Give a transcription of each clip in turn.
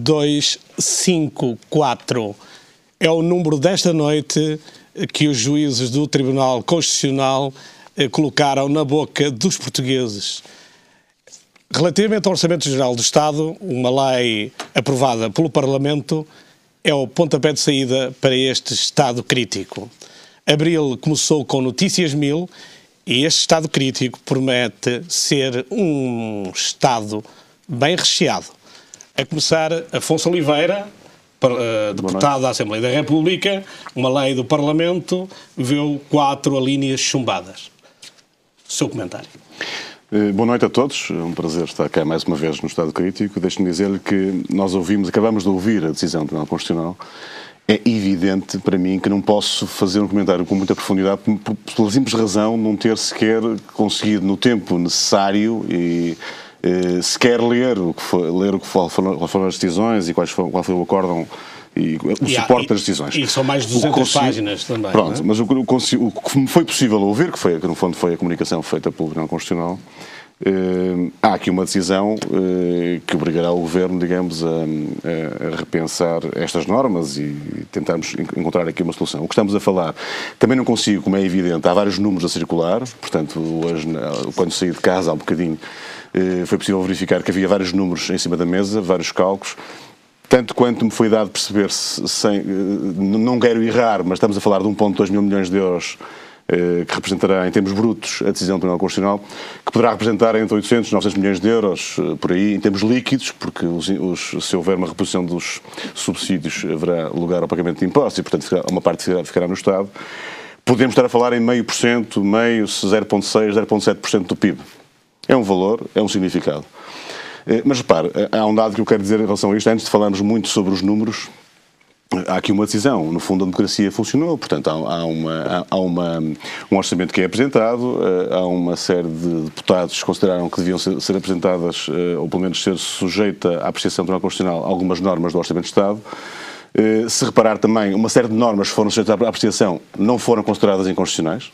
254 é o número desta noite que os juízes do Tribunal Constitucional colocaram na boca dos portugueses. Relativamente ao Orçamento Geral do Estado, uma lei aprovada pelo Parlamento é o pontapé de saída para este estado crítico. Abril começou com Notícias 1000 e este estado crítico promete ser um estado bem recheado. A começar, Afonso Oliveira, deputado da Assembleia da República, uma lei do Parlamento, viu 4 alíneas chumbadas. Seu comentário. Boa noite a todos, é um prazer estar cá mais uma vez no Estado Crítico. Deixe-me dizer-lhe que nós acabamos de ouvir a decisão do Tribunal Constitucional. É evidente para mim que não posso fazer um comentário com muita profundidade pela simples razão de não ter sequer conseguido no tempo necessário e sequer ler o que foram as decisões e qual foi o acórdão e o suporte das decisões. E são mais de 200 páginas também. Pronto, mas o que me foi possível ouvir, que no fundo foi a comunicação feita pelo Tribunal Constitucional, há aqui uma decisão que obrigará o Governo, digamos, a repensar estas normas e tentarmos encontrar aqui uma solução. O que estamos a falar, também não consigo, como é evidente, há vários números a circular, portanto, hoje, quando saí de casa há um bocadinho, foi possível verificar que havia vários números em cima da mesa, vários cálculos. Tanto quanto me foi dado perceber, não quero errar, mas estamos a falar de 1,2 mil milhões de euros que representará, em termos brutos, a decisão do Tribunal Constitucional, que poderá representar entre 800 e 900 milhões de euros, por aí, em termos líquidos, porque se houver uma reposição dos subsídios, haverá lugar ao pagamento de impostos e, portanto, uma parte ficará no Estado. Podemos estar a falar em 0,5%, 0,6%, 0,7% do PIB. É um valor, é um significado. Mas repare, há um dado que eu quero dizer em relação a isto, antes de falarmos muito sobre os números, há aqui uma decisão. No fundo, a democracia funcionou, portanto, há um orçamento que é apresentado, há uma série de deputados que consideraram que deviam ser apresentadas, ou pelo menos ser sujeita à apreciação do Tribunal Constitucional, algumas normas do Orçamento de Estado. Se reparar também, uma série de normas que foram sujeitas à apreciação não foram consideradas inconstitucionais.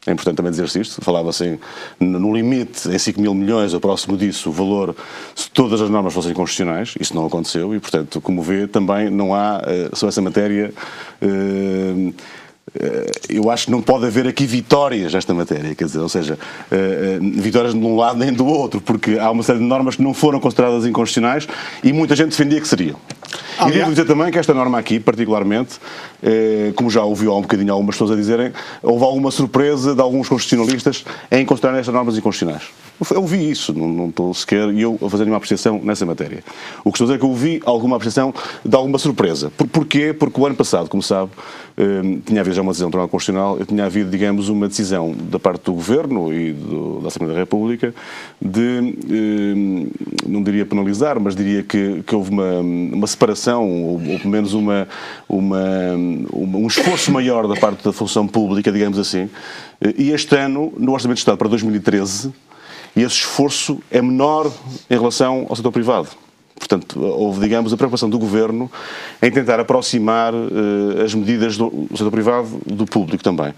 É importante também dizer-se isto. Falava-se no limite, em 5 mil milhões, ou próximo disso, o valor, se todas as normas fossem constitucionais. Isso não aconteceu e, portanto, como vê, também não há, sobre essa matéria, eu acho que não pode haver aqui vitórias nesta matéria, quer dizer, ou seja, vitórias de um lado nem do outro, porque há uma série de normas que não foram consideradas inconstitucionais e muita gente defendia que seriam. E devo dizer também que esta norma aqui, particularmente, como já ouviu há um bocadinho algumas pessoas a dizerem, houve alguma surpresa de alguns constitucionalistas em considerar estas normas inconstitucionais. Eu ouvi isso, não estou sequer eu a fazer nenhuma apreciação nessa matéria. O que estou a dizer é que eu ouvi alguma apreciação de alguma surpresa. Porquê? Porque o ano passado, como sabe, tinha havido já uma decisão do Tribunal Constitucional, tinha havido, digamos, uma decisão da parte do Governo e da Assembleia da República de, não diria penalizar, mas diria que houve uma separação, ou pelo menos um esforço maior da parte da função pública, digamos assim. E este ano, no Orçamento de Estado para 2013, esse esforço é menor em relação ao setor privado. Portanto, houve, digamos, a preocupação do Governo em tentar aproximar as medidas do setor privado do público também.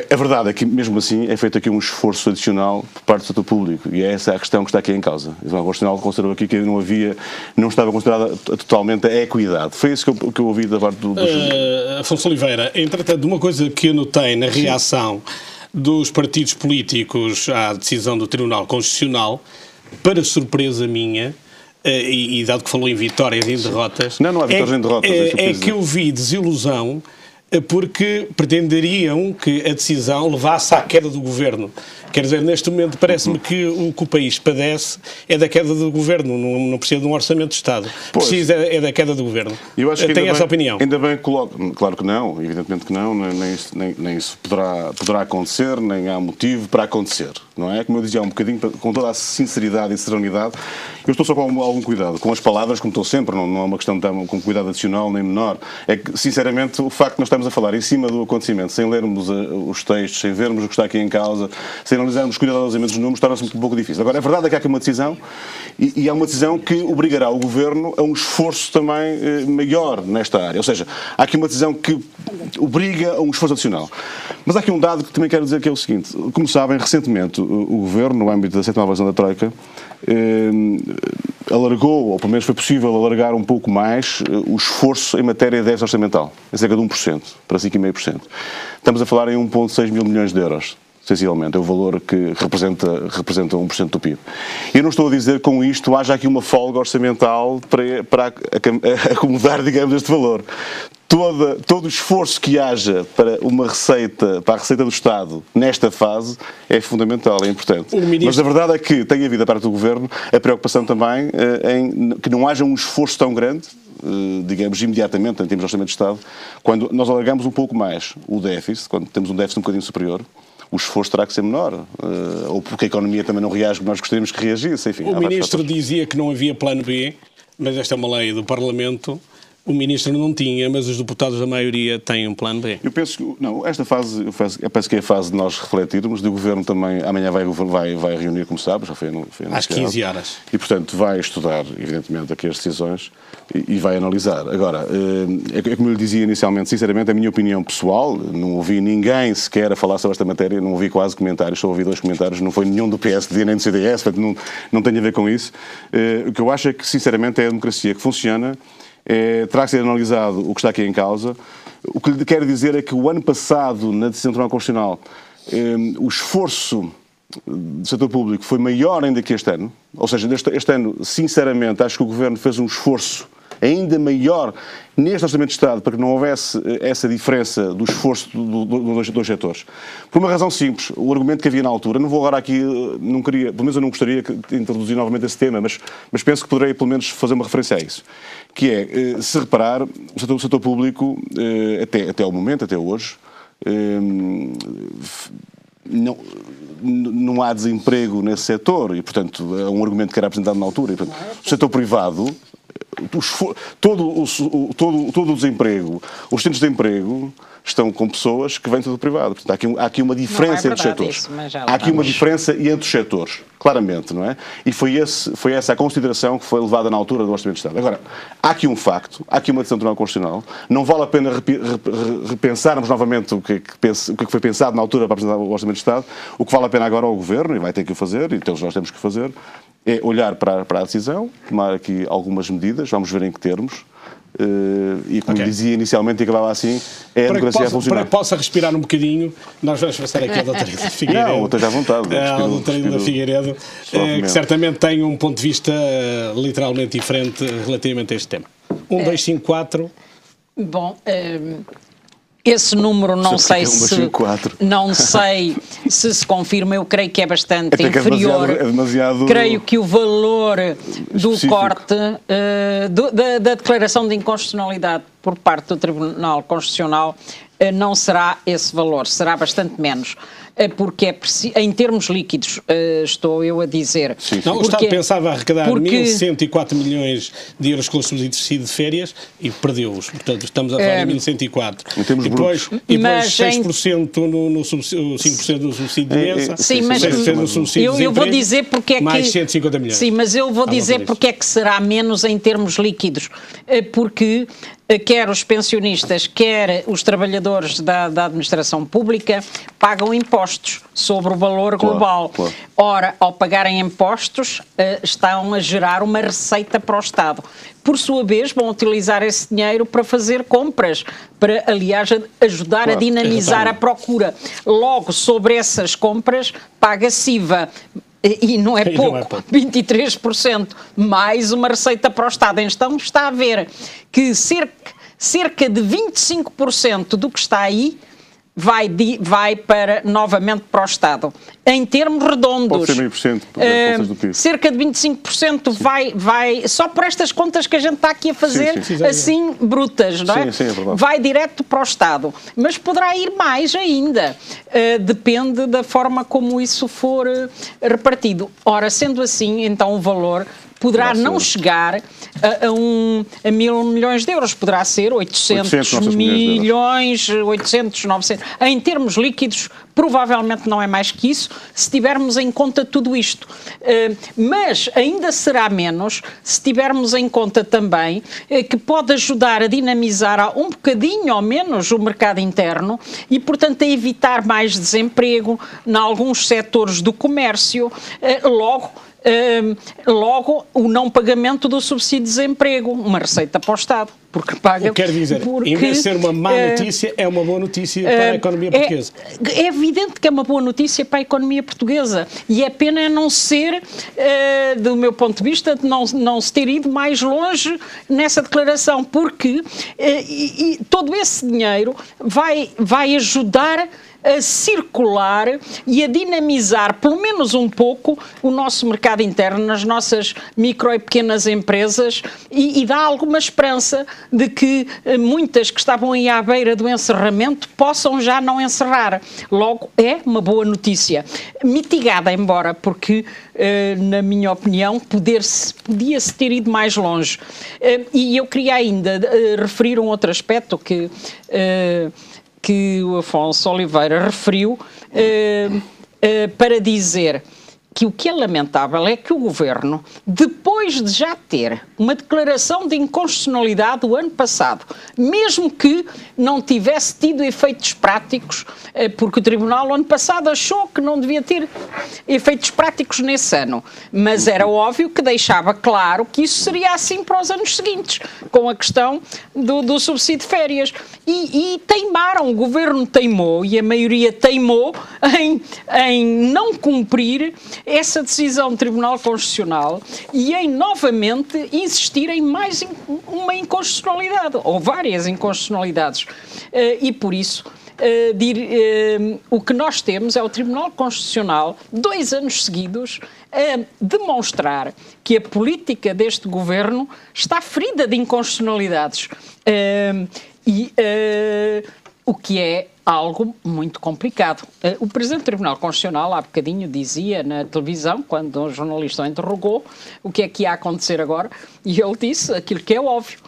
A verdade é que, mesmo assim, é feito aqui um esforço adicional por parte do setor público e é essa a questão que está aqui em causa. O Tribunal Constitucional considerou aqui que não estava considerada totalmente a equidade. Foi isso que eu ouvi da parte do Afonso Oliveira, entretanto, uma coisa que eu notei na reação dos partidos políticos à decisão do Tribunal Constitucional, para surpresa minha, e dado que falou em vitórias e em derrotas... Não há vitórias nem derrotas. É que eu vi desilusão porque pretenderiam que a decisão levasse à queda do Governo. Quer dizer, neste momento parece-me que o que o país padece é da queda do Governo, não precisa de um orçamento de Estado. Precisa é da queda do Governo. Eu acho que tem essa opinião? Ainda bem que coloca. Claro que não, evidentemente que não, nem isso poderá acontecer, nem há motivo para acontecer, não é? Como eu dizia há um bocadinho, com toda a sinceridade e serenidade, eu estou só com algum cuidado, com as palavras, como estou sempre, não é uma questão de estar com cuidado adicional nem menor. É que, sinceramente, o facto de nós estamos a falar em cima do acontecimento, sem lermos os textos, sem vermos o que está aqui em causa, sem analisarmos cuidadosamente os números, torna-se um pouco difícil. Agora, é verdade que há aqui uma decisão e há uma decisão que obrigará o Governo a um esforço também maior nesta área. Ou seja, há aqui uma decisão que obriga a um esforço adicional. Mas há aqui um dado que também quero dizer que é o seguinte. Como sabem, recentemente o Governo, no âmbito da 7ª avaliação da Troika, alargou, ou pelo menos foi possível alargar um pouco mais o esforço em matéria de déficit orçamental, em cerca de 1%, para 5,5%. Estamos a falar em 1,6 mil milhões de euros. Essencialmente, é o valor que representa 1% do PIB. Eu não estou a dizer que com isto haja aqui uma folga orçamental para acomodar, digamos, este valor. Todo o esforço que haja para a receita do Estado nesta fase é fundamental, é importante. Mas a verdade é que tem havido, da parte do Governo, a preocupação também em que não haja um esforço tão grande, digamos, imediatamente, em termos de orçamento de Estado, quando nós alargamos um pouco mais o déficit, quando temos um déficit um bocadinho superior, o esforço terá que ser menor, ou porque a economia também não reage como nós gostaríamos que reagisse, enfim. O Ministro dizia que não havia plano B, mas esta é uma lei do Parlamento. O Ministro não tinha, mas os deputados da maioria têm um plano B. Eu penso que, não, esta fase, eu penso que é a fase de nós refletirmos, o Governo também, amanhã vai reunir, como sabes, já foi às 15 horas. E, portanto, vai estudar, evidentemente, aqui as decisões e vai analisar. Agora, é como eu lhe dizia inicialmente, sinceramente, a minha opinião pessoal, não ouvi ninguém sequer a falar sobre esta matéria, não ouvi quase comentários, só ouvi 2 comentários, não foi nenhum do PSD nem do CDS, portanto, não tem a ver com isso. O que eu acho é que, sinceramente, é a democracia que funciona. Terá que ser analisado o que está aqui em causa. O que lhe quero dizer é que o ano passado, na decisão do Tribunal Constitucional, o esforço do setor público foi maior ainda que este ano. Ou seja, este ano, sinceramente, acho que o Governo fez um esforço ainda maior neste Orçamento de Estado para que não houvesse essa diferença do esforço dos dois setores. Por uma razão simples, o argumento que havia na altura, não vou agora aqui, não queria, pelo menos eu não gostaria de introduzir novamente esse tema, mas penso que poderei pelo menos fazer uma referência a isso, que é, se reparar, o setor público, até ao momento, até hoje, não há desemprego nesse setor e, portanto, é um argumento que era apresentado na altura. E, portanto, o setor privado, todo o desemprego, os centros de emprego estão com pessoas que vêm do setor privado. Portanto, há aqui uma diferença entre os setores. Há aqui uma diferença entre os setores, claramente, não é? E foi essa a consideração que foi levada na altura do Orçamento de Estado. Agora, há aqui um facto, há aqui uma decisão do Tribunal Constitucional, não vale a pena repensarmos novamente o que foi pensado na altura para apresentar o Orçamento de Estado. O que vale a pena agora ao Governo, e vai ter que o fazer, e todos nós temos que fazer, é olhar para a decisão, tomar aqui algumas medidas, vamos ver em que termos, e como dizia inicialmente e acabava assim, é a democracia a funcionar. Para que possa respirar um bocadinho, nós vamos passar aqui à doutora Hilda Figueiredo. Não, esteja à vontade. A doutora Hilda Figueiredo, que certamente tem um ponto de vista literalmente diferente relativamente a este tema. 1, 2, 5, 4... Bom... Esse número não sei se confirma, eu creio que é bastante inferior. É demasiado creio que o valor do corte da declaração de inconstitucionalidade por parte do Tribunal Constitucional não será esse valor, será bastante menos. Porque é preciso, em termos líquidos, estou eu a dizer. Não, o Estado pensava arrecadar 1.104 milhões de euros com o subsídio de férias e perdeu-os. Portanto, estamos a falar de 1.104. Em termos brutos. E depois 6% no 5% do subsídio de doença, sim, mas 6% do subsídio de eu vou dizer porque é que... Mais 150 milhões. Sim, mas eu vou dizer porque é que será menos em termos líquidos. Porque... quer os pensionistas, quer os trabalhadores da administração pública pagam impostos sobre o valor global. Claro. Ora, ao pagarem impostos, estão a gerar uma receita para o Estado. Por sua vez, vão utilizar esse dinheiro para fazer compras, para, aliás, ajudar a dinamizar a procura. Logo, sobre essas compras, paga-se IVA. E não é pouco, 23%, mais uma receita para o Estado. Então está a ver que cerca de 25% do que está aí vai novamente para o Estado. Em termos redondos, pode ser meio por cento, do PIB. Cerca de 25% vai só por estas contas que a gente está aqui a fazer, assim, brutas, não é? Sim, é verdade. Vai direto para o Estado. Mas poderá ir mais ainda. Depende da forma como isso for repartido. Ora, sendo assim, então o valor poderá não chegar a 1.000 milhões de euros, poderá ser 800 milhões, 800, 900. Em termos líquidos, provavelmente não é mais que isso, se tivermos em conta tudo isto. Mas ainda será menos se tivermos em conta também que pode ajudar a dinamizar um bocadinho ou menos o mercado interno e, portanto, a evitar mais desemprego em alguns setores do comércio. Logo, logo o não pagamento do subsídio de desemprego, uma receita para o Estado. Porque paga. Quer dizer, em vez de ser uma má notícia, é uma boa notícia para a economia portuguesa. É evidente que é uma boa notícia para a economia portuguesa. E é pena não ser, do meu ponto de vista, não se ter ido mais longe nessa declaração, porque todo esse dinheiro vai ajudar a circular e a dinamizar, pelo menos um pouco, o nosso mercado interno, nas nossas micro e pequenas empresas, e dá alguma esperança de que muitas que estavam aí à beira do encerramento possam já não encerrar. Logo, é uma boa notícia. Mitigada, embora, porque, na minha opinião, podia-se ter ido mais longe. E eu queria ainda referir um outro aspecto que o Afonso Oliveira referiu, para dizer que o que é lamentável é que o Governo, depois de já ter uma declaração de inconstitucionalidade o ano passado, mesmo que não tivesse tido efeitos práticos, porque o Tribunal o ano passado achou que não devia ter efeitos práticos nesse ano, mas era óbvio que deixava claro que isso seria assim para os anos seguintes, com a questão do subsídio de férias. E teimaram, o Governo teimou e a maioria teimou em não cumprir essa decisão do Tribunal Constitucional e em novamente insistir em mais uma inconstitucionalidade, ou várias inconstitucionalidades. E por isso, o que nós temos é o Tribunal Constitucional, 2 anos seguidos, a demonstrar que a política deste Governo está ferida de inconstitucionalidades. O que é algo muito complicado. O Presidente do Tribunal Constitucional, há bocadinho, dizia na televisão, quando um jornalista o interrogou, o que é que ia acontecer agora, e ele disse aquilo que é óbvio.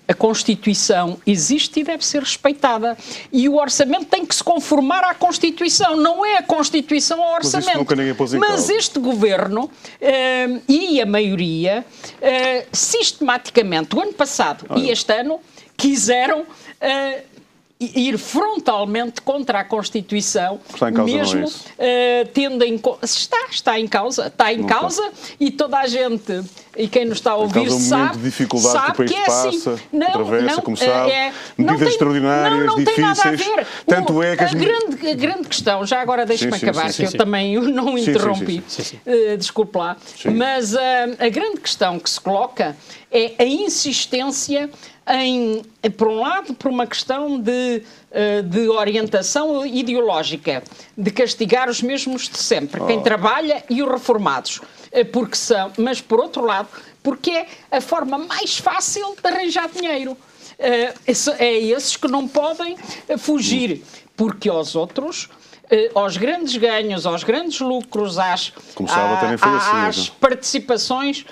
A Constituição existe e deve ser respeitada. E o orçamento tem que se conformar à Constituição. Não é a Constituição ao orçamento. Mas, nunca ninguém pôs em causa. Este Governo e a maioria, sistematicamente, o ano passado e este ano, quiseram ir frontalmente contra a Constituição, está em causa, mesmo tendo em conta... Está em causa, e toda a gente, e quem nos está a ouvir sabe, de dificuldade sabe que o país que é assim. passa, atravessa, como sabe, medidas tem, extraordinárias, não difíceis. Tem nada a ver. Tanto é que a grande questão, já agora deixe-me acabar, que eu também não interrompi, desculpe lá, mas a grande questão que se coloca é a insistência por um lado, por uma questão de orientação ideológica, de castigar os mesmos de sempre, quem trabalha e os reformados, porque são, mas por outro lado, porque é a forma mais fácil de arranjar dinheiro. É esses que não podem fugir, porque aos outros, aos grandes ganhos, aos grandes lucros, às participações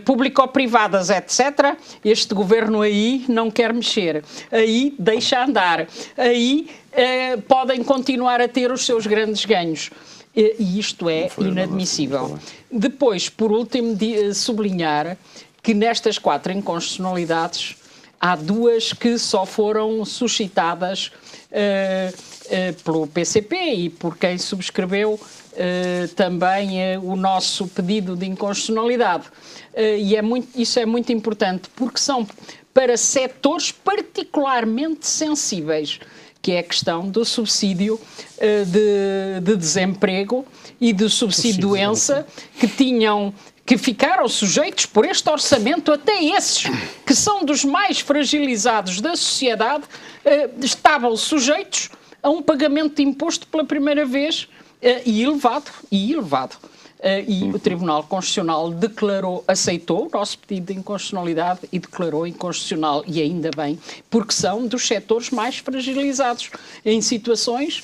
público-privadas, etc., este Governo aí não quer mexer, aí deixa andar, aí podem continuar a ter os seus grandes ganhos. E isto é inadmissível. Depois, por último, sublinhar que nestas 4 inconstitucionalidades há 2 que só foram suscitadas pelo PCP e por quem subscreveu também o nosso pedido de inconstitucionalidade. E isso é muito importante, porque são para setores particularmente sensíveis, que é a questão do subsídio de desemprego e do subsídio de doença, que ficaram sujeitos por este orçamento, até esses que são dos mais fragilizados da sociedade, estavam sujeitos a um pagamento de imposto pela primeira vez e elevado. E o Tribunal Constitucional aceitou o nosso pedido de inconstitucionalidade e declarou inconstitucional, e ainda bem, porque são dos setores mais fragilizados, em situações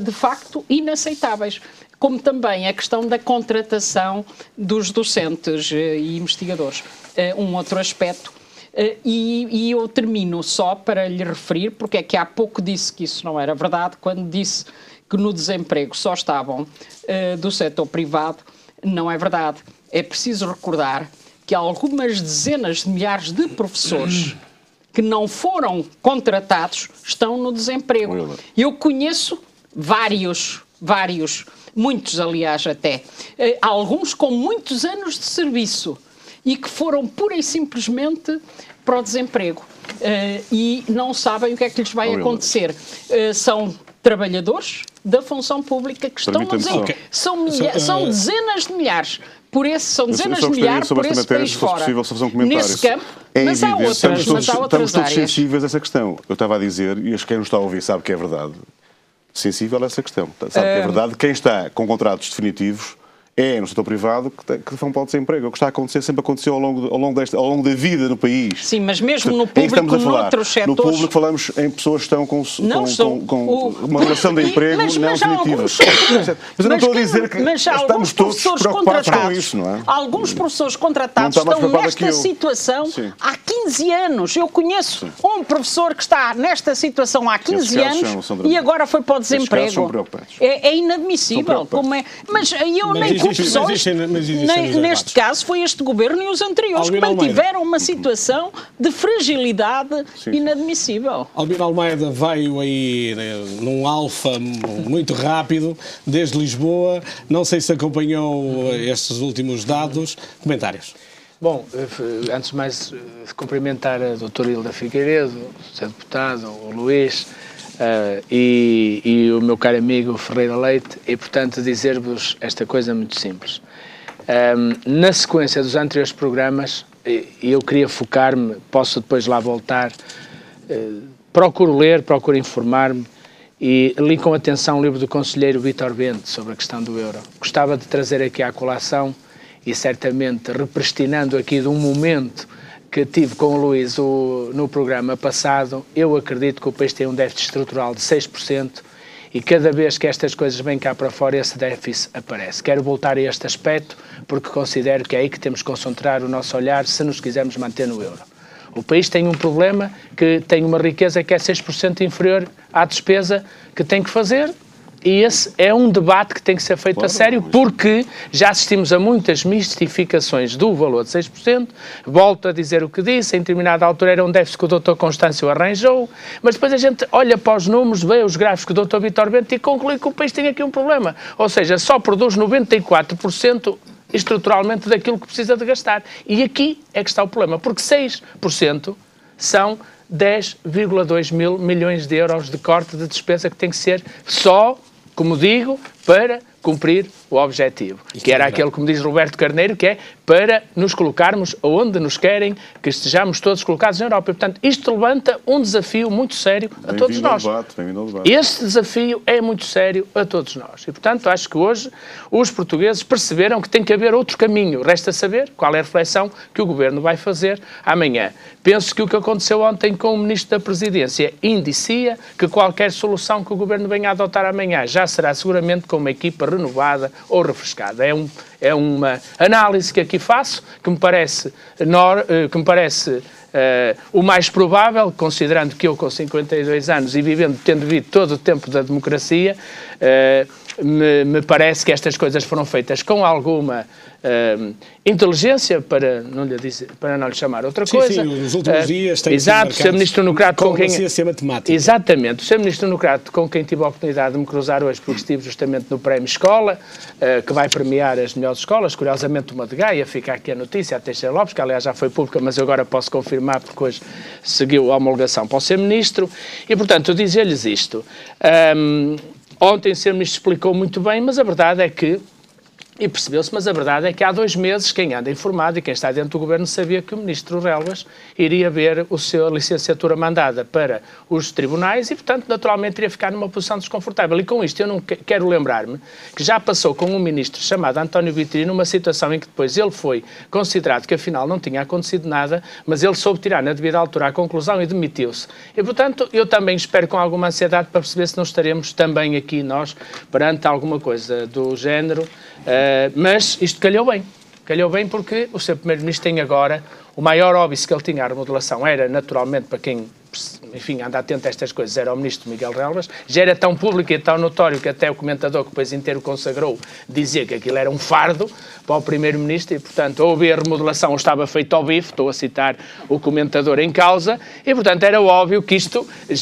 de facto inaceitáveis. Como também a questão da contratação dos docentes e investigadores. Um outro aspecto, e eu termino só para lhe referir, porque é que há pouco disse que isso não era verdade, quando disse que no desemprego só estavam do setor privado. Não é verdade. É preciso recordar que algumas dezenas de milhares de professores que não foram contratados estão no desemprego. Eu conheço vários vários, muitos aliás até, alguns com muitos anos de serviço e que foram pura e simplesmente para o desemprego e não sabem o que é que lhes vai acontecer. São trabalhadores da função pública que estão a dizer, são dezenas de milhares. São dezenas de milhares por esse país fora. Nesse campo, mas há outras áreas. Estamos todos sensíveis a essa questão. Eu estava a dizer, e quem nos está a ouvir sabe que é verdade, sensível a essa questão. Sabe que é verdade, quem está com contratos definitivos é no setor privado que vão para o desemprego. O que está a acontecer sempre aconteceu ao longo da vida no país. Sim, mas mesmo no público, noutros setores... No público falamos em pessoas que estão com uma relação de emprego não definitiva. Mas eu não estou a dizer que estamos todos preocupados com isso, não é? Alguns professores contratados estão nesta situação há 15 anos. Eu conheço um professor que está nesta situação há 15 anos e agora foi para o desemprego. É inadmissível. Mas eu nem neste caso foi este governo e os anteriores que mantiveram uma situação de fragilidade inadmissível. Albino Almeida veio aí num alfa muito rápido desde Lisboa, não sei se acompanhou estes últimos dados. Comentários. Bom, antes de mais cumprimentar a doutora Hilda Figueiredo, o Sr. Deputado, o Luís, e o meu caro amigo Ferreira Leite, e portanto dizer-vos esta coisa muito simples. Na sequência dos anteriores programas, eu queria focar-me, posso depois lá voltar, procuro ler, procuro informar-me, e li com atenção o livro do conselheiro Vítor Bento sobre a questão do euro. Gostava de trazer aqui à colação, e certamente represtinando aqui de um momento que tive com o Luís no programa passado, eu acredito que o país tem um déficit estrutural de 6% e cada vez que estas coisas vêm cá para fora, esse déficit aparece. Quero voltar a este aspecto porque considero que é aí que temos que concentrar o nosso olhar se nos quisermos manter no euro. O país tem um problema que tem uma riqueza que é 6% inferior à despesa que tem que fazer. E esse é um debate que tem que ser feito a sério, porque já assistimos a muitas mistificações do valor de 6%, volto a dizer o que disse, em determinada altura era um déficit que o Dr. Constâncio arranjou, mas depois a gente olha para os números, vê os gráficos do Dr. Vítor Bento e conclui que o país tem aqui um problema, ou seja, só produz 94% estruturalmente daquilo que precisa de gastar. E aqui é que está o problema, porque 6% são 10,2 mil milhões de euros de corte de despesa que tem que ser só, como digo, para cumprir o objetivo. Que era aquele, como diz Roberto Carneiro, que é para nos colocarmos onde nos querem que estejamos todos colocados na Europa. E, portanto, isto levanta um desafio muito sério a todos nós. Este desafio é muito sério a todos nós. E, portanto, acho que hoje os portugueses perceberam que tem que haver outro caminho. Resta saber qual é a reflexão que o Governo vai fazer amanhã. Penso que o que aconteceu ontem com o Ministro da Presidência indicia que qualquer solução que o Governo venha a adotar amanhã já será seguramente com uma equipa renovada ou refrescada. É uma análise que aqui faço, que me parece o mais provável, considerando que eu com 52 anos e tendo vivido todo o tempo da democracia, me parece que estas coisas foram feitas com alguma inteligência, para não lhe chamar outra coisa. Sim, nos últimos dias tem exato, o Sr. Ministro Nucrato com quem... ciência matemática. Exatamente, o Sr. Ministro Nucrato com quem tive a oportunidade de me cruzar hoje, porque estive justamente no Prémio Escola, que vai premiar as melhores escolas, curiosamente uma de Gaia, fica aqui a notícia, a Teixeira Lopes, que aliás já foi pública, mas eu agora posso confirmar porque hoje seguiu a homologação para o Sr. Ministro, e portanto eu dizia-lhes isto. Ontem o Sr. Ministro explicou muito bem, mas a verdade é que, e percebeu-se, mas a verdade é que há 2 meses quem anda informado e quem está dentro do Governo sabia que o Ministro Relvas iria ver a sua licenciatura mandada para os tribunais e, portanto, naturalmente iria ficar numa posição desconfortável. E com isto eu não quero lembrar-me que já passou com um Ministro chamado António Vitorino uma situação em que depois ele foi considerado que afinal não tinha acontecido nada, mas ele soube tirar na devida altura a conclusão e demitiu-se. E, portanto, eu também espero com alguma ansiedade para perceber se não estaremos também aqui nós perante alguma coisa do género. Mas isto calhou bem porque o Sr. Primeiro-Ministro tem agora O maior óbvio que ele tinha a remodelação era, naturalmente, para quem, enfim, anda atento a estas coisas, era o ministro Miguel Relvas. Já era tão público e tão notório que até o comentador que depois inteiro consagrou dizia que aquilo era um fardo para o primeiro-ministro e, portanto, ou havia remodelação ou estava feito ao bife, estou a citar o comentador em causa, e, portanto, era óbvio que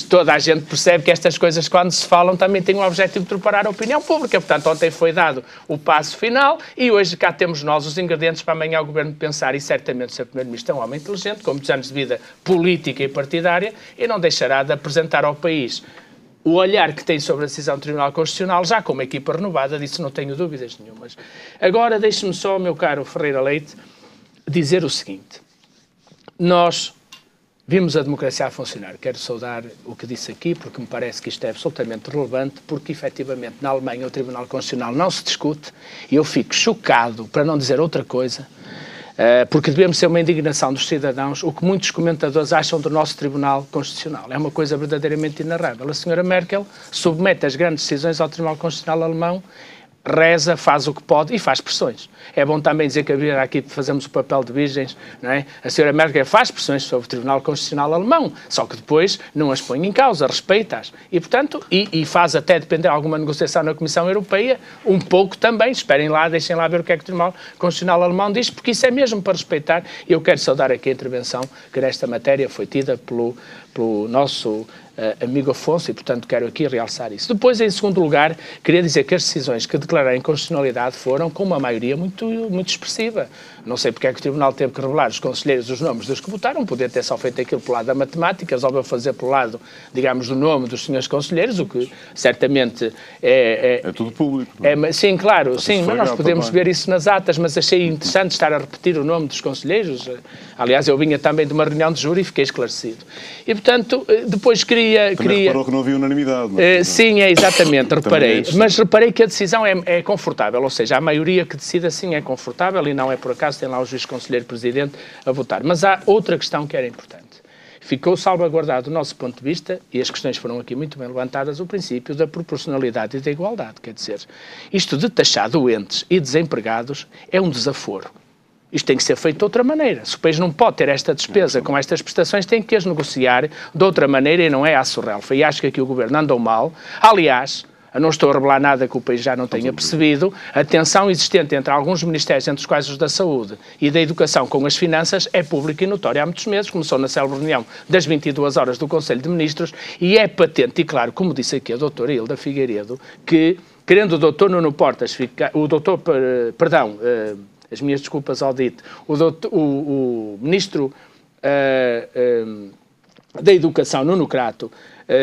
toda a gente percebe que estas coisas, quando se falam, também têm o objetivo de preparar a opinião pública. Portanto, ontem foi dado o passo final e hoje cá temos nós os ingredientes para amanhã o Governo pensar, e certamente o Sr. Primeiro-Ministro é um homem inteligente, com muitos anos de vida política e partidária, e não deixará de apresentar ao país o olhar que tem sobre a decisão do Tribunal Constitucional, já com uma equipa renovada, disso não tenho dúvidas nenhumas. Agora, deixe-me só, meu caro Ferreira Leite, dizer o seguinte. Nós vimos a democracia a funcionar. Quero saudar o que disse aqui, porque me parece que isto é absolutamente relevante, porque, efetivamente, na Alemanha o Tribunal Constitucional não se discute, e eu fico chocado, para não dizer outra coisa, porque devemos ser uma indignação dos cidadãos, o que muitos comentadores acham do nosso Tribunal Constitucional. É uma coisa verdadeiramente inarrável. A senhora Merkel submete as grandes decisões ao Tribunal Constitucional alemão, reza, faz o que pode e faz pressões. É bom também dizer que aqui fazemos o papel de virgens, não é? A senhora Merkel faz pressões sobre o Tribunal Constitucional alemão, só que depois não as põe em causa, respeita-as. E, portanto, e faz até depender de alguma negociação na Comissão Europeia, um pouco também, esperem lá, deixem lá ver o que é que o Tribunal Constitucional alemão diz, porque isso é mesmo para respeitar, e eu quero saudar aqui a intervenção que nesta matéria foi tida pelo nosso amigo Afonso, e, portanto, quero aqui realçar isso. Depois, em segundo lugar, queria dizer que as decisões que declararam inconstitucionalidade foram com uma maioria muito expressiva. Não sei porque é que o Tribunal teve que revelar os conselheiros os nomes dos que votaram, podia ter só feito aquilo pelo lado da matemática, resolveu fazer pelo lado, digamos, do nome dos senhores conselheiros, o que certamente é tudo público. Sim, claro, sim, mas nós podemos ver isso nas atas, mas achei interessante estar a repetir o nome dos conselheiros. Aliás, eu vinha também de uma reunião de júri e fiquei esclarecido. E, portanto, depois queria... reparou que não havia unanimidade. Sim, exatamente, reparei. Mas reparei que a decisão é confortável, ou seja, a maioria que decide assim é confortável e não é por acaso, tem lá o juiz conselheiro presidente a votar. Mas há outra questão que era importante. Ficou salvaguardado do nosso ponto de vista, e as questões foram aqui muito bem levantadas, o princípio da proporcionalidade e da igualdade. Quer dizer, isto de taxar doentes e desempregados é um desaforo. Isto tem que ser feito de outra maneira. Se o país não pode ter esta despesa com estas prestações, tem que as negociar de outra maneira e não é à surrelfa. E acho que aqui o Governo andou mal. Aliás, eu não estou a revelar nada que o país já não tenha percebido, a tensão existente entre alguns ministérios, entre os quais os da Saúde e da Educação com as Finanças, é pública e notória há muitos meses. Começou na célebre reunião das 22 horas do Conselho de Ministros e é patente e claro, como disse aqui a doutora Hilda Figueiredo, que, querendo o doutor Nuno Portas, as minhas desculpas ao dito, o Ministro da Educação, Nuno Crato,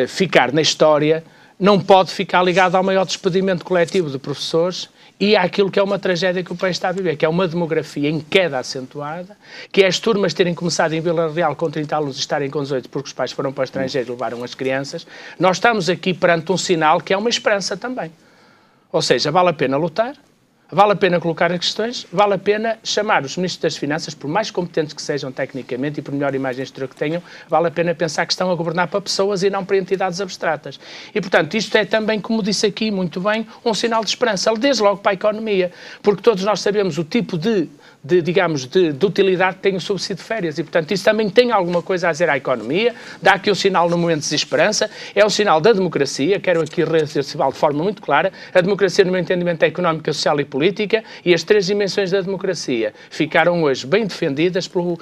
ficar na história, não pode ficar ligado ao maior despedimento coletivo de professores e àquilo que é uma tragédia que o país está a viver, que é uma demografia em queda acentuada, que é as turmas terem começado em Vila Real com 30 alunos e estarem com 18 porque os pais foram para o estrangeiro e levaram as crianças. Nós estamos aqui perante um sinal que é uma esperança também. Ou seja, vale a pena lutar, vale a pena colocar as questões, vale a pena chamar os ministros das Finanças, por mais competentes que sejam tecnicamente e por melhor imagem exterior que tenham, vale a pena pensar que estão a governar para pessoas e não para entidades abstratas. E, portanto, isto é também, como disse aqui muito bem, um sinal de esperança, desde logo para a economia, porque todos nós sabemos o tipo de utilidade que tem o subsídio de férias e, portanto, isso também tem alguma coisa a dizer à economia, dá aqui um sinal no momento de desesperança, é um sinal da democracia, quero aqui reafirmar de forma muito clara, a democracia no meu entendimento é económica, social e política, e as três dimensões da democracia ficaram hoje bem defendidas pelo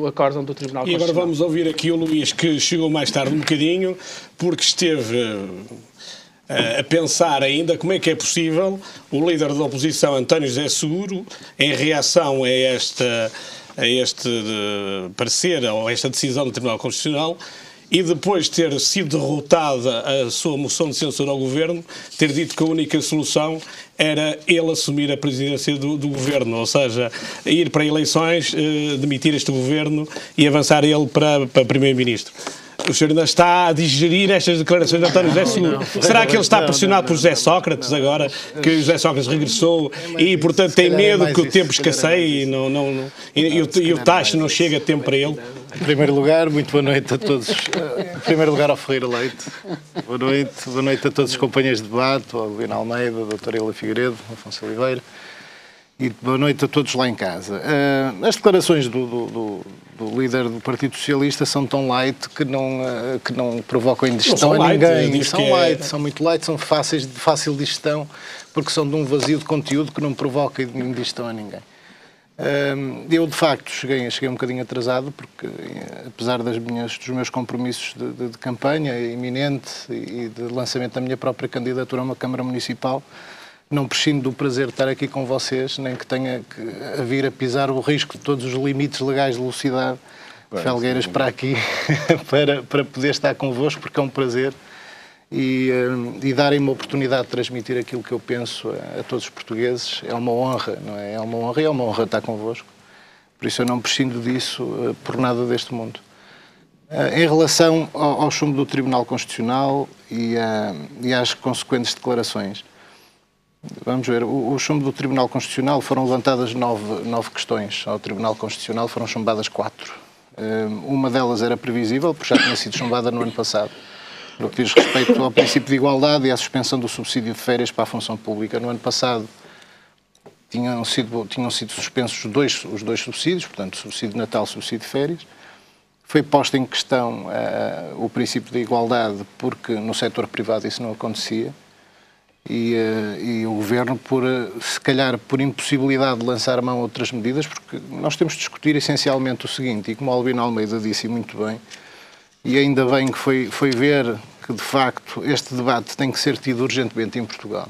acórdão do Tribunal Constitucional. E agora vamos ouvir aqui o Luís, que chegou mais tarde um bocadinho, porque esteve a pensar ainda como é que é possível o líder da oposição, António José Seguro, em reação a este parecer, ou a esta decisão do Tribunal Constitucional, e depois de ter sido derrotada a sua moção de censura ao Governo, ter dito que a única solução era ele assumir a presidência do Governo, ou seja, ir para eleições, demitir este Governo e avançar ele para Primeiro-Ministro. O senhor ainda está a digerir estas declarações de António José Seguro. Será que ele está pressionado por José Sócrates agora, que José Sócrates regressou e, portanto, tem medo que o tempo escasseie e o taxa não chega a tempo para ele? Em primeiro lugar, muito boa noite a todos. Em primeiro lugar, ao Ferreira Leite. Boa noite a todos os companheiros de debate, ao Lino Almeida, ao Dr. Hilda Figueiredo, ao Afonso Oliveira. E boa noite a todos lá em casa. As declarações do líder do Partido Socialista são tão light que não provocam indigestão a ninguém. São muito light, são de fácil digestão, porque são de um vazio de conteúdo que não provoca indigestão a ninguém. Eu, de facto, cheguei um bocadinho atrasado, porque, apesar dos meus compromissos de campanha iminente e de lançamento da minha própria candidatura a uma Câmara Municipal, não prescindo do prazer de estar aqui com vocês, nem que tenha que vir a pisar o risco de todos os limites legais de velocidade, Felgueiras para aqui, para poder estar convosco, porque é um prazer, e darem-me a oportunidade de transmitir aquilo que eu penso a todos os portugueses. É uma honra, não é? É uma honra, e é uma honra estar convosco. Por isso eu não prescindo disso por nada deste mundo. Em relação ao chumbo do Tribunal Constitucional e às consequentes declarações, vamos ver, o chumbo do Tribunal Constitucional, foram levantadas 9 questões ao Tribunal Constitucional, foram chumbadas 4. Uma delas era previsível, porque já tinha sido chumbada no ano passado, no que diz respeito ao princípio de igualdade e à suspensão do subsídio de férias para a função pública. No ano passado tinham sido suspensos os dois subsídios, portanto, o subsídio de Natal e o subsídio de férias. Foi posto em questão o princípio de igualdade, porque no setor privado isso não acontecia. E o Governo, se calhar por impossibilidade de lançar mão a outras medidas, porque nós temos de discutir essencialmente o seguinte, e como o Albino Almeida disse muito bem, e ainda bem que foi ver que, de facto, este debate tem que ser tido urgentemente em Portugal.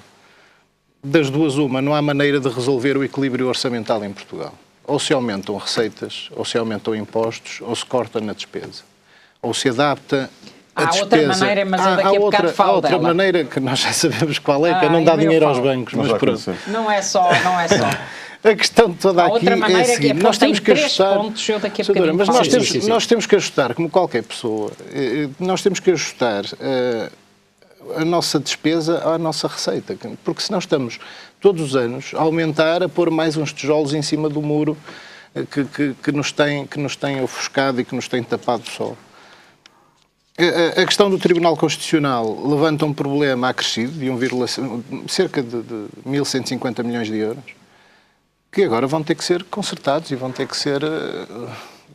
Das duas, uma, não há maneira de resolver o equilíbrio orçamental em Portugal. Ou se aumentam receitas, ou se aumentam impostos, ou se corta na despesa. Ou se adapta a despesa. Há outra maneira, mas eu daqui a bocado falo dela. Há outra maneira que nós já sabemos qual é, que é não dar dinheiro aos bancos. Mas pronto. Não é só. A questão toda aqui é a seguinte, nós temos que ajustar, mas nós temos que ajustar, como qualquer pessoa, nós temos que ajustar a nossa despesa à nossa receita, porque senão estamos todos os anos a aumentar, a pôr mais uns tijolos em cima do muro que nos tem ofuscado e que nos tem tapado o sol. A questão do Tribunal Constitucional levanta um problema acrescido de cerca de 1.150 milhões de euros, que agora vão ter que ser consertados e vão ter que ser...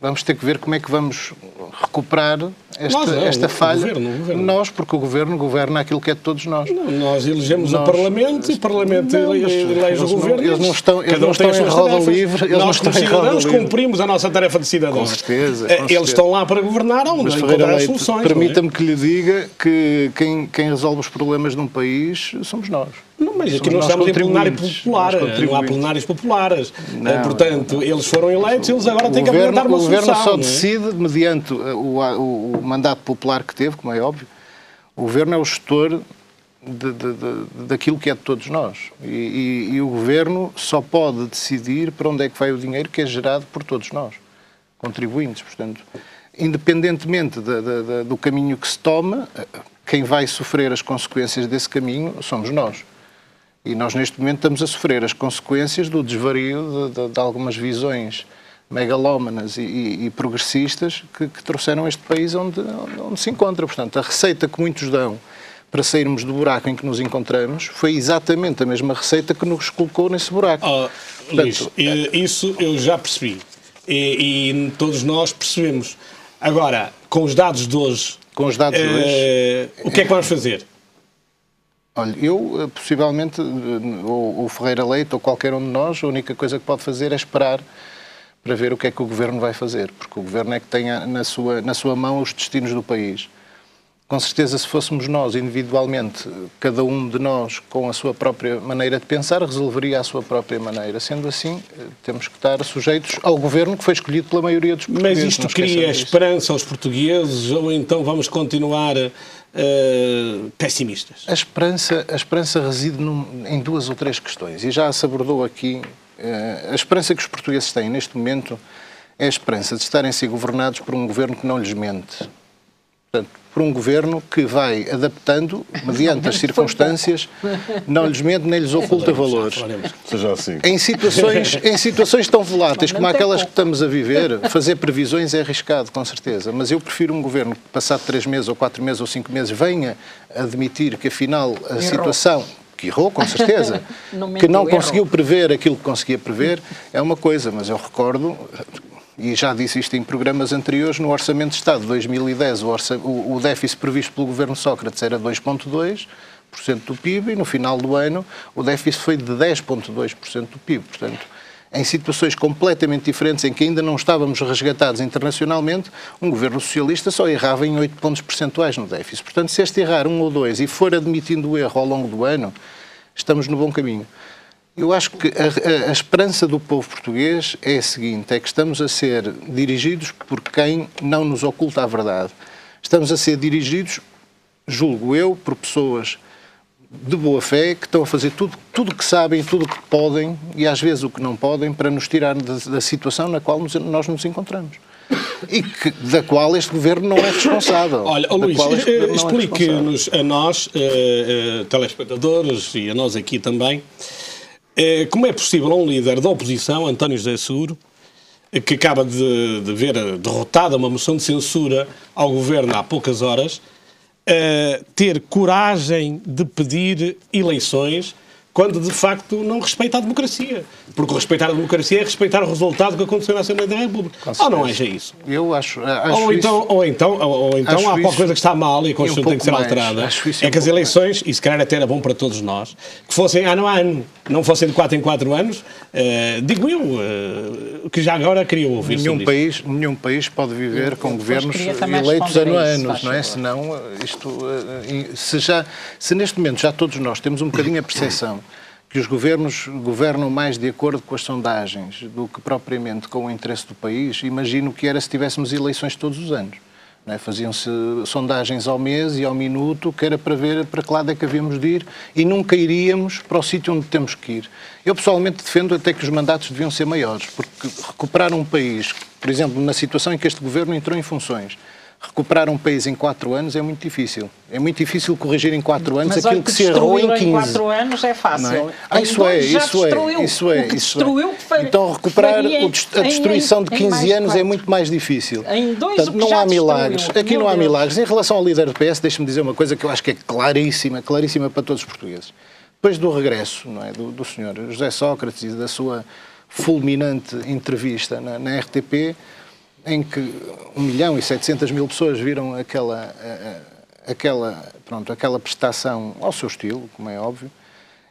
Vamos ter que ver como é que vamos recuperar esta falha. Nós, porque o Governo governa aquilo que é de todos nós. Nós elegemos o Parlamento e o Parlamento elege o Governo. Eles não estão em roda livre. Nós, como cidadãos, cumprimos a nossa tarefa de cidadãos. Com certeza. Eles estão lá para governar, onde encontrar as soluções. Permita-me que lhe diga que quem resolve os problemas de um país somos nós. Não, mas aqui nós estamos em plenário popular, não há plenários populares. Portanto, eles foram eleitos, eles agora têm que apresentar uma solução. O Governo só decide, mediante o mandato popular que teve, como é óbvio. O Governo é o gestor daquilo que é de todos nós. E o Governo só pode decidir para onde é que vai o dinheiro que é gerado por todos nós, contribuintes. Portanto, independentemente do caminho que se toma, quem vai sofrer as consequências desse caminho somos nós. E nós, neste momento, estamos a sofrer as consequências do desvario de algumas visões megalómanas e progressistas que trouxeram este país onde se encontra. Portanto, a receita que muitos dão para sairmos do buraco em que nos encontramos foi exatamente a mesma receita que nos colocou nesse buraco. Luís, isso eu já percebi. E todos nós percebemos. Agora, com os dados de hoje, o que é que vamos fazer? Olha, eu, possivelmente, ou o Ferreira Leite, ou qualquer um de nós, a única coisa que pode fazer é esperar para ver o que é que o Governo vai fazer, porque o Governo é que tem na sua mão os destinos do país. Com certeza, se fôssemos nós, individualmente, cada um de nós, com a sua própria maneira de pensar, resolveria à sua própria maneira. Sendo assim, temos que estar sujeitos ao Governo que foi escolhido pela maioria dos portugueses. Mas isto cria esperança aos portugueses, ou então vamos continuar pessimistas? A esperança reside em 2 ou 3 questões, e já se abordou aqui. A esperança que os portugueses têm neste momento é a esperança de estarem a ser governados por um Governo que não lhes mente. Portanto, por um Governo que vai adaptando, mediante as circunstâncias, não lhes mente nem lhes oculta valores. Seja assim. Em situações tão voláteis como aquelas que estamos a viver, fazer previsões é arriscado, com certeza. Mas eu prefiro um Governo que, passado 3 meses, ou 4 meses, ou 5 meses, venha admitir que, afinal, a situação que errou, com certeza, que não conseguiu prever aquilo que conseguia prever, é uma coisa, mas eu recordo, e já disse isto em programas anteriores, no Orçamento de Estado de 2010, o déficit previsto pelo governo Sócrates era 2,2% do PIB e no final do ano o déficit foi de 10,2% do PIB. Portanto, em situações completamente diferentes, em que ainda não estávamos resgatados internacionalmente, um governo socialista só errava em 8 pontos percentuais no déficit. Portanto, se este errar 1 ou 2 e for admitindo o erro ao longo do ano, estamos no bom caminho. Eu acho que a esperança do povo português é a seguinte, é que estamos a ser dirigidos por quem não nos oculta a verdade. Estamos a ser dirigidos, julgo eu, por pessoas de boa fé, que estão a fazer tudo o que sabem, tudo o que podem e às vezes o que não podem para nos tirar da situação na qual nós nos encontramos. E da qual este governo não é responsável. Olha, Luís, explique-nos a nós, telespectadores, e a nós aqui também, como é possível a um líder da oposição, António José Seguro, que acaba de ver derrotada uma moção de censura ao governo há poucas horas, ter coragem de pedir eleições quando de facto não respeita a democracia. Porque respeitar a democracia é respeitar o resultado que aconteceu na Assembleia da República. Ou não é isso? Eu acho ou então há qualquer coisa que está mal e a Constituição tem que ser alterada. É que as eleições, e se calhar até era bom para todos nós, que fossem ano a ano, não fossem de 4 em 4 anos, digo eu, que já agora queria ouvir nenhum país pode viver com governos eleitos ano a ano, não é? Senão, se neste momento já todos nós temos um bocadinho a percepção que os governos governam mais de acordo com as sondagens do que propriamente com o interesse do país, imagino que era se tivéssemos eleições todos os anos. Não é? Faziam-se sondagens ao mês e ao minuto, que era para ver para que lado é que havíamos de ir e nunca iríamos para o sítio onde temos que ir. Eu pessoalmente defendo até que os mandatos deviam ser maiores, porque recuperar um país, por exemplo, na situação em que este governo entrou em funções, recuperar um país em 4 anos é muito difícil. É muito difícil corrigir em 4 anos aquilo que se errou em 15. Em 4 anos é fácil. Isso é. Então recuperar a destruição de 15 anos é muito mais difícil. Portanto, não há milagres. Aqui não há milagres. Em relação ao líder do PS, deixe-me dizer uma coisa que eu acho que é claríssima para todos os portugueses. Depois do regresso, não é, do senhor José Sócrates e da sua fulminante entrevista na RTP, em que 1.700.000 pessoas viram aquela prestação ao seu estilo, como é óbvio,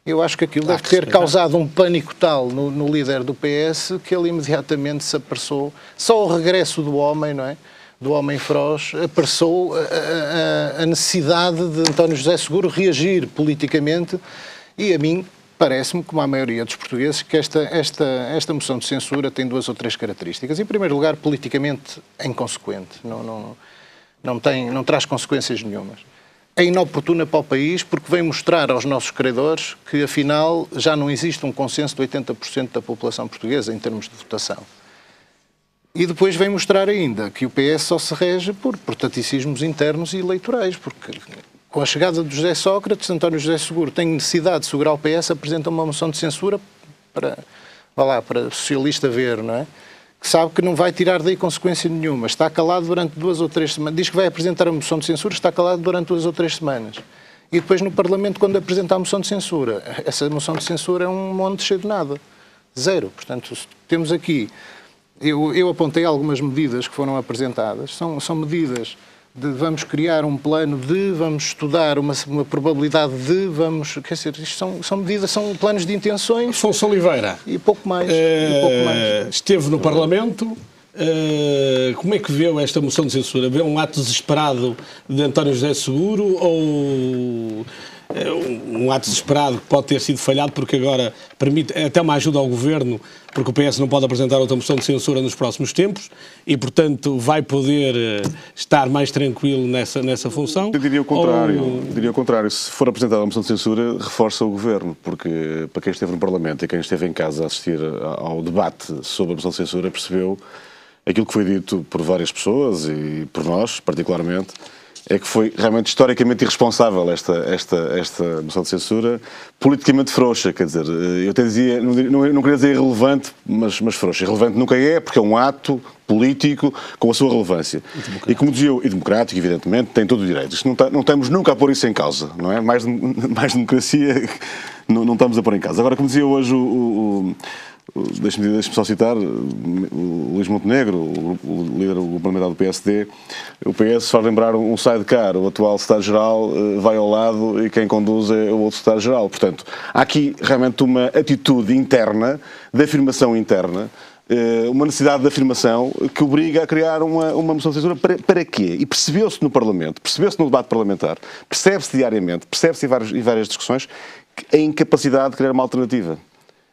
eu acho que aquilo deve ter causado um pânico tal no líder do PS que ele imediatamente se apressou. Só o regresso do homem, não é? Do homem feroz, apressou a necessidade de António José Seguro reagir politicamente e a mim parece-me, como a maioria dos portugueses, que esta moção de censura tem 2 ou 3 características. Em primeiro lugar, politicamente inconsequente. Não traz consequências nenhumas. É inoportuna para o país porque vem mostrar aos nossos credores que, afinal, já não existe um consenso de 80% da população portuguesa em termos de votação. E depois vem mostrar ainda que o PS só se rege por taticismos internos e eleitorais, porque com a chegada de José Sócrates, António José Seguro tem necessidade de segurar o PS, apresenta uma moção de censura para o socialista ver, não é? Que sabe que não vai tirar daí consequência nenhuma. Está calado durante 2 ou 3 semanas. Diz que vai apresentar a moção de censura, está calado durante 2 ou 3 semanas. E depois no Parlamento, quando apresenta a moção de censura, essa moção de censura é um monte cheio de nada. 0. Portanto, temos aqui... Eu apontei algumas medidas que foram apresentadas. São medidas vamos criar um plano vamos estudar uma probabilidade quer dizer, isto são medidas, são planos de intenções. Afonso Oliveira. E pouco mais. Esteve no Parlamento. Como é que viu esta moção de censura? Vê um ato desesperado de António José Seguro ou um ato desesperado que pode ter sido falhado porque agora permite até uma ajuda ao Governo, porque o PS não pode apresentar outra moção de censura nos próximos tempos e, portanto, vai poder estar mais tranquilo nessa função? Eu diria o contrário. Se for apresentada uma moção de censura, reforça o Governo, porque para quem esteve no Parlamento e quem esteve em casa a assistir ao debate sobre a moção de censura percebeu aquilo que foi dito por várias pessoas e por nós, particularmente, é que foi realmente historicamente irresponsável esta moção de censura, politicamente frouxa, quer dizer, eu até dizia, não queria dizer irrelevante, mas frouxa. Irrelevante nunca é, porque é um ato político com a sua relevância. E como dizia, e democrático, evidentemente, tem todo o direito. Isto não estamos nunca a pôr isso em causa, não é? Mais democracia não estamos a pôr em causa. Agora, como dizia hoje deixe-me só citar o Luís Montenegro, o líder parlamentar do PSD. O PS faz lembrar um sidecar, o atual secretário-geral vai ao lado e quem conduz é o outro secretário-geral. Portanto, há aqui realmente uma atitude interna, de afirmação interna, uma necessidade de afirmação que obriga a criar uma moção de censura para quê? E percebeu-se no Parlamento, percebeu-se no debate parlamentar, percebe-se diariamente, percebe-se em várias discussões a incapacidade de criar uma alternativa.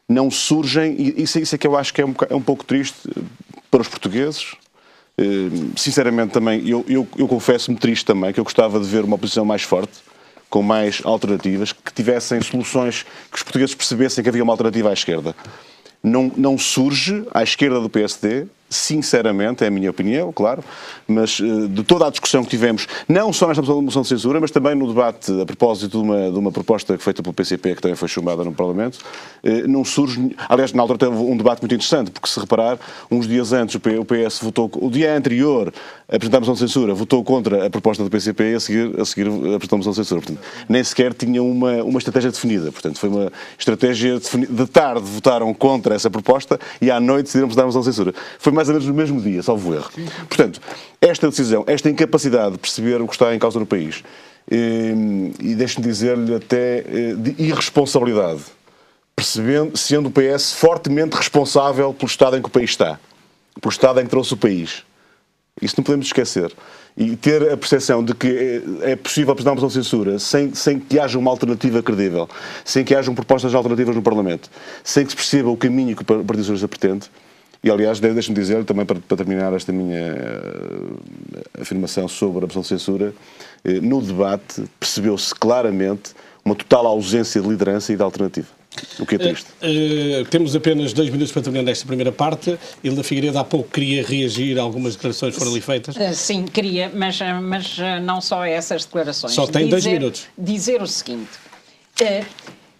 Não surgem, e isso é que eu acho que é um pouco triste para os portugueses. Sinceramente também, eu confesso-me triste também, que eu gostava de ver uma oposição mais forte, com mais alternativas, que tivessem soluções, que os portugueses percebessem que havia uma alternativa à esquerda. Não surge à esquerda do PSD, sinceramente, é a minha opinião, claro, mas de toda a discussão que tivemos, não só nesta moção de censura, mas também no debate a propósito de uma proposta feita pelo PCP, que também foi chumbada no Parlamento, não surge. Aliás, na altura teve um debate muito interessante, porque se reparar, uns dias antes o PS votou, o dia anterior a apresentar a moção de censura, votou contra a proposta do PCP e a seguir apresentou a moção de censura. Portanto, nem sequer tinha uma estratégia definida. Portanto, foi uma estratégia definida. De tarde votaram contra essa proposta e à noite decidiram apresentar a moção de censura. Foi mais ou menos no mesmo dia, salvo erro. Portanto, esta decisão, esta incapacidade de perceber o que está em causa no país, e deixe-me dizer-lhe até de irresponsabilidade, sendo o PS fortemente responsável pelo estado em que o país está, pelo estado em que trouxe o país. Isso não podemos esquecer. E ter a percepção de que é possível apresentar uma moção de censura sem que haja uma alternativa credível, sem que hajam propostas alternativas no Parlamento, sem que se perceba o caminho que o Partido Socialista pretende. E, aliás, deixe-me dizer, também para terminar esta minha afirmação sobre a moção de censura, no debate percebeu-se claramente uma total ausência de liderança e de alternativa. O que é triste. Temos apenas 2 minutos para terminar esta primeira parte. Hilda Figueiredo há pouco queria reagir a algumas declarações que foram ali feitas. Sim, queria, mas não só a essas declarações. Só tem 2 minutos. Dizer o seguinte,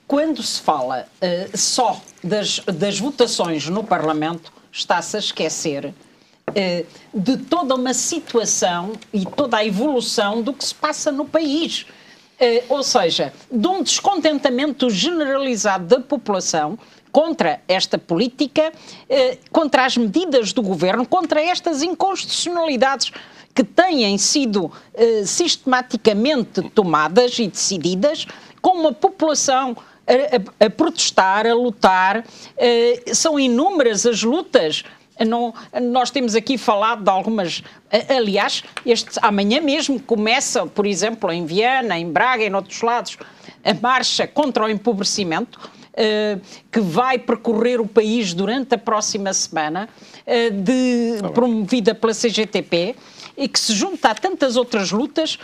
quando se fala só das votações no Parlamento, está-se a esquecer de toda uma situação e toda a evolução do que se passa no país. Ou seja, de um descontentamento generalizado da população contra esta política, contra as medidas do governo, contra estas inconstitucionalidades que têm sido sistematicamente tomadas e decididas, com uma população a protestar, a lutar. São inúmeras as lutas. Nós temos aqui falado de algumas. Aliás, amanhã mesmo começa, por exemplo, em Viana, em Braga e em outros lados, a marcha contra o empobrecimento, que vai percorrer o país durante a próxima semana, promovida pela CGTP, e que se junta a tantas outras lutas.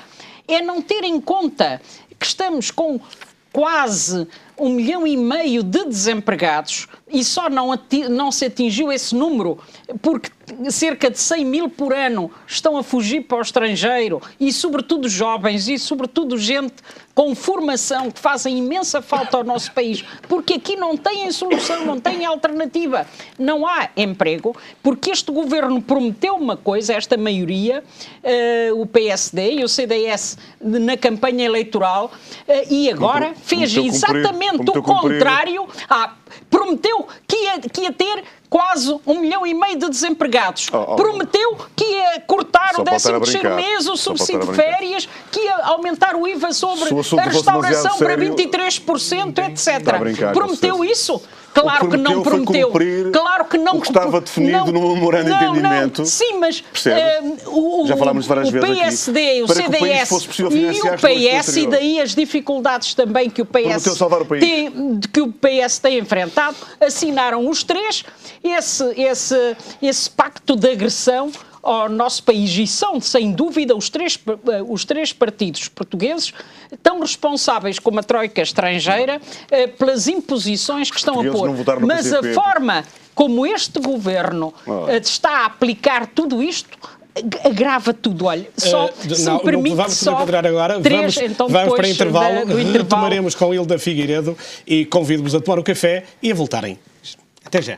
É não ter em conta que estamos com quase 1,5 milhão de desempregados e só não se atingiu esse número porque cerca de 100 mil por ano estão a fugir para o estrangeiro e sobretudo jovens e sobretudo gente com formação que fazem imensa falta ao nosso país, porque aqui não têm solução, não têm alternativa, não há emprego, porque este governo prometeu uma coisa, esta maioria, o PSD e o CDS na campanha eleitoral, e agora fez exatamente o contrário. Prometeu que ia ter quase 1,5 milhão de desempregados. Prometeu que ia cortar o 13º mês, o subsídio de férias, que ia aumentar o IVA sobre a restauração para 23%, etc. Prometeu isso? Claro que não prometeu. Claro que não. O que estava definido no memorando de entendimento. Sim, mas já falámos várias vezes o PSD, o CDS e o PS, e daí as dificuldades também que o PS tem enfrentado, assinaram os três esse pacto de agressão ao nosso país, e são, sem dúvida, os três partidos portugueses tão responsáveis como a troika estrangeira pelas imposições que estão a pôr. Mas a forma como este governo está a aplicar tudo isto agrava tudo. Olha, só se me permite, vamos só enquadrar agora. Vamos para intervalo, retomaremos com Hilda Figueiredo e convido-vos a tomar um café e a voltarem. Até já.